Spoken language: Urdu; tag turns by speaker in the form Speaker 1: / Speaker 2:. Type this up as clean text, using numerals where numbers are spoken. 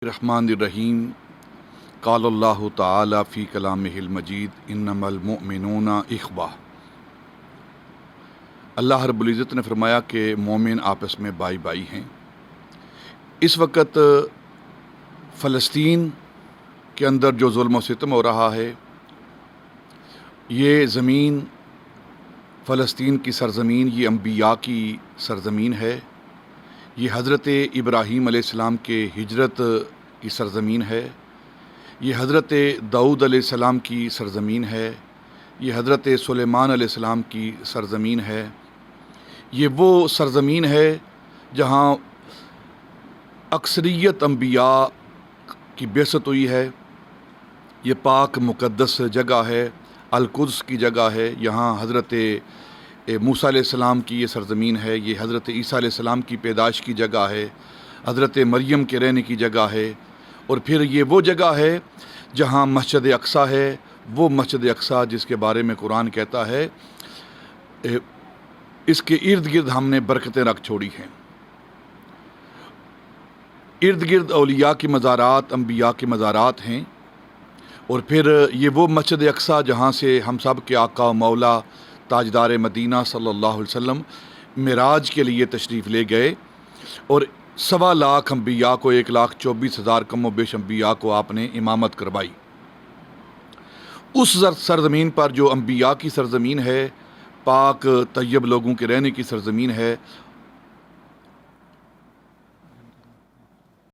Speaker 1: الرحمن الرحیم قال اللہ تعالی فی کلامہ المجید انما المؤمنون اخوہ۔ اللہ رب العزت نے فرمایا کہ مومن آپس میں بھائی بھائی ہیں۔ اس وقت فلسطین کے اندر جو ظلم و ستم ہو رہا ہے، یہ زمین فلسطین کی سرزمین، یہ انبیاء کی سرزمین ہے، یہ حضرت ابراہیم علیہ السلام کے ہجرت کی سرزمین ہے، یہ حضرت داؤد علیہ السلام کی سرزمین ہے، یہ حضرت سلیمان علیہ السلام کی سرزمین ہے، یہ وہ سرزمین ہے جہاں اکثریت انبیاء کی بعثت ہوئی ہے۔ یہ پاک مقدس جگہ ہے، القدس کی جگہ ہے، یہاں حضرت موسیٰ علیہ السلام کی یہ سرزمین ہے، یہ حضرت عیسیٰ علیہ السلام کی پیدائش کی جگہ ہے، حضرت مریم کے رہنے کی جگہ ہے، اور پھر یہ وہ جگہ ہے جہاں مسجد اقصیٰ ہے، وہ مسجد اقصیٰ جس کے بارے میں قرآن کہتا ہے اس کے ارد گرد ہم نے برکتیں رکھ چھوڑی ہیں۔ ارد گرد اولیاء کی مزارات، انبیاء کے مزارات ہیں، اور پھر یہ وہ مسجد اقصیٰ جہاں سے ہم سب کے آقا و مولا تاجدار مدینہ صلی اللہ علیہ وسلم معراج کے لیے تشریف لے گئے، اور 1.25 لاکھ انبیاء کو 1,24,000 کم و بیش انبیاء کو آپ نے امامت کروائی۔ اس سرزمین پر جو انبیاء کی سرزمین ہے، پاک طیب لوگوں کے رہنے کی سرزمین ہے،